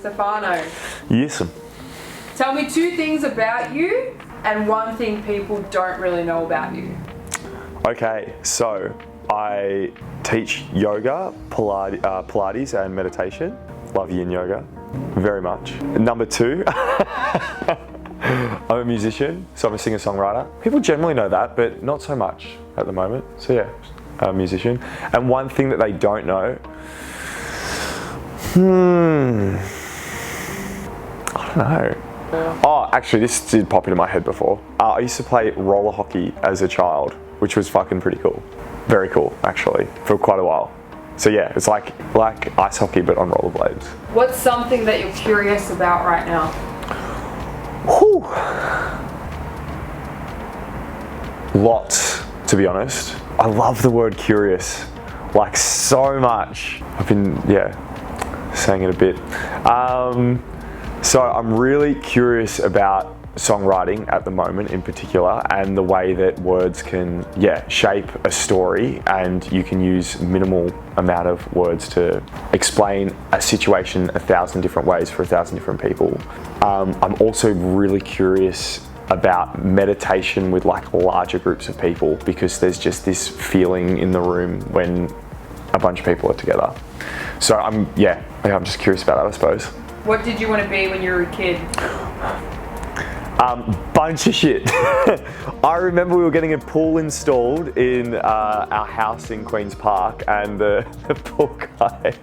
Stefano, Yes. tell me 2 things about you and 1 thing people don't really know about you. Okay, so I teach yoga, Pilates and meditation. Love yin yoga, very much. Number 2, I'm a musician, so I'm a singer-songwriter. People generally know that, but not so much at the moment. So yeah, I'm a musician. And 1 thing that they don't know, I don't know. Oh, actually, this did pop into my head before. I used to play roller hockey as a child, which was fucking pretty cool. Very cool, actually, for quite a while. So yeah, it's like ice hockey, but on rollerblades. What's something that you're curious about right now? Whew. Lots, to be honest. I love the word curious, like so much. I've been, saying it a bit. So I'm really curious about songwriting at the moment in particular, and the way that words can shape a story, and you can use minimal amount of words to explain a situation 1,000 different ways for 1,000 different people. I'm also really curious about meditation with like larger groups of people, because there's just this feeling in the room when a bunch of people are together. So I'm just curious about that, I suppose. What did you want to be when you were a kid? Bunch of shit. I remember we were getting a pool installed in our house in Queen's Park, and the pool guy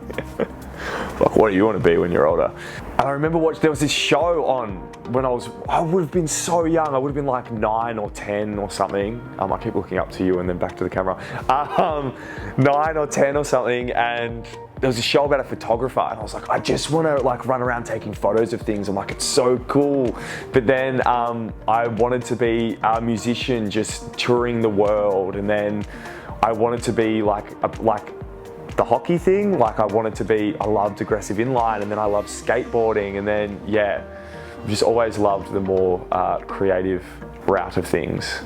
like, what do you want to be when you're older? And I remember there was this show on when I would have been so young. I would have been like 9 or 10 or something. I keep looking up to you and then back to the camera. 9 or 10 or something, and there was a show about a photographer, and I was like, I just want to like run around taking photos of things. I'm like, it's so cool. But then I wanted to be a musician, just touring the world, and then I wanted to be like the hockey thing. Like I loved aggressive inline, and then I loved skateboarding, and then I've just always loved the more creative route of things.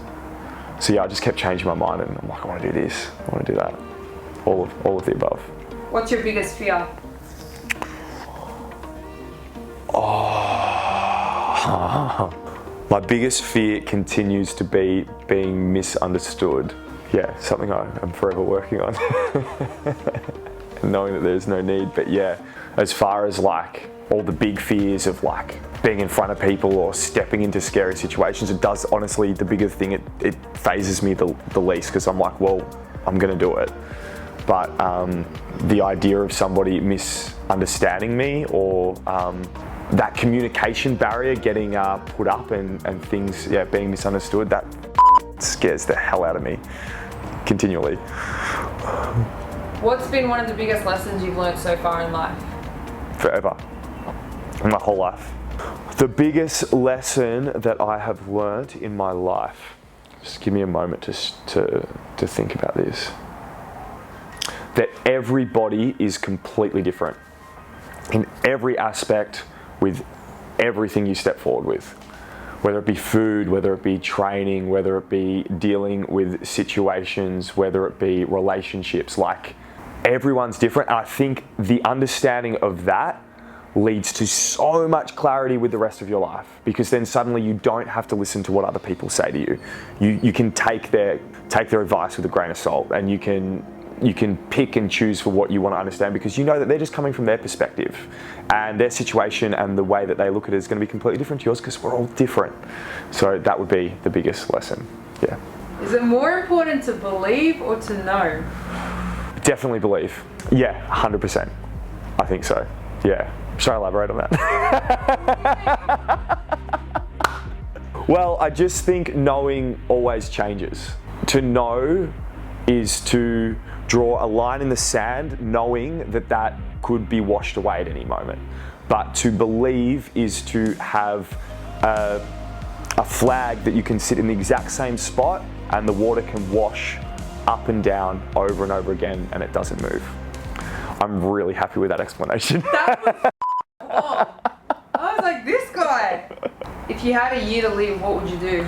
So I just kept changing my mind, and I'm like, I want to do this, I want to do that, all of the above. What's your biggest fear? My biggest fear continues to be being misunderstood. Yeah, something I'm forever working on. Knowing that there's no need, but as far as like all the big fears of like being in front of people or stepping into scary situations, it does honestly, the biggest thing, it phases me the least, because I'm like, well, I'm gonna do it. But the idea of somebody misunderstanding me, or that communication barrier getting put up and things being misunderstood, that scares the hell out of me continually. What's been one of the biggest lessons you've learned so far in life? Forever. In my whole life. The biggest lesson that I have learned in my life, just give me a moment to think about this. That everybody is completely different in every aspect with everything you step forward with. Whether it be food, whether it be training, whether it be dealing with situations, whether it be relationships, like everyone's different. And I think the understanding of that leads to so much clarity with the rest of your life, because then suddenly you don't have to listen to what other people say to you. You can take their advice with a grain of salt, and you can pick and choose for what you want to understand, because you know that they're just coming from their perspective, and their situation and the way that they look at it is going to be completely different to yours, because we're all different. So that would be the biggest lesson. Yeah. Is it more important to believe or to know? Definitely believe. Yeah, 100%. I think so. Yeah. Should I elaborate on that? Well, I just think knowing always changes. To know is to draw a line in the sand, knowing that could be washed away at any moment. But to believe is to have a flag that you can sit in the exact same spot, and the water can wash up and down over and over again, and it doesn't move. I'm really happy with that explanation. That was long. I was like, this guy. If you had a year to live, what would you do?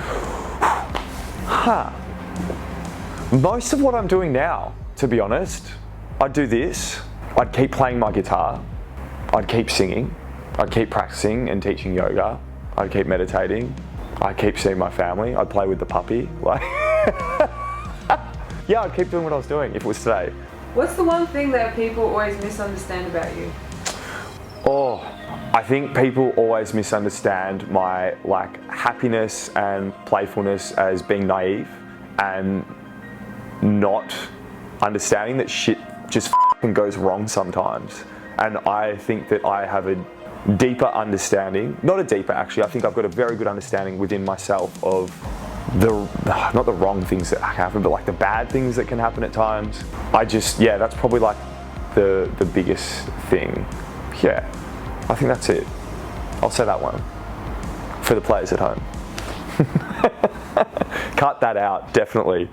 Most of what I'm doing now, to be honest. I'd do this. I'd keep playing my guitar. I'd keep singing. I'd keep practicing and teaching yoga. I'd keep meditating. I'd keep seeing my family. I'd play with the puppy. Like, yeah, I'd keep doing what I was doing if it was today. What's the one thing that people always misunderstand about you? Oh, I think people always misunderstand my like happiness and playfulness as being naive and not understanding that shit just f***ing goes wrong sometimes. And I think that I have a deeper understanding, not a deeper actually, I think I've got a very good understanding within myself of not the wrong things that happen, but like the bad things that can happen at times. Yeah, that's probably like the biggest thing. Yeah, I think that's it. I'll say that one for the players at home. Cut that out, definitely.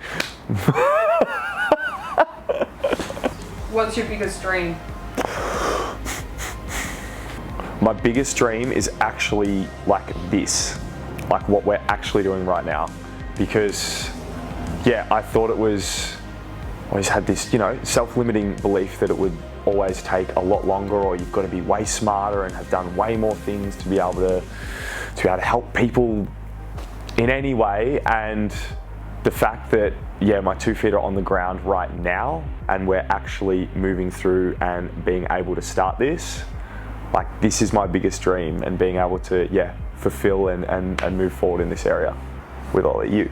What's your biggest dream? My biggest dream is actually like this, like what we're actually doing right now. Because, yeah, I thought it was, I always had this, you know, self-limiting belief that it would always take a lot longer, or you've got to be way smarter and have done way more things to be able to help people in any way. And the fact that, yeah, my 2 feet are on the ground right now and we're actually moving through and being able to start this, like this is my biggest dream, and being able to, yeah, fulfill and move forward in this area with all of you.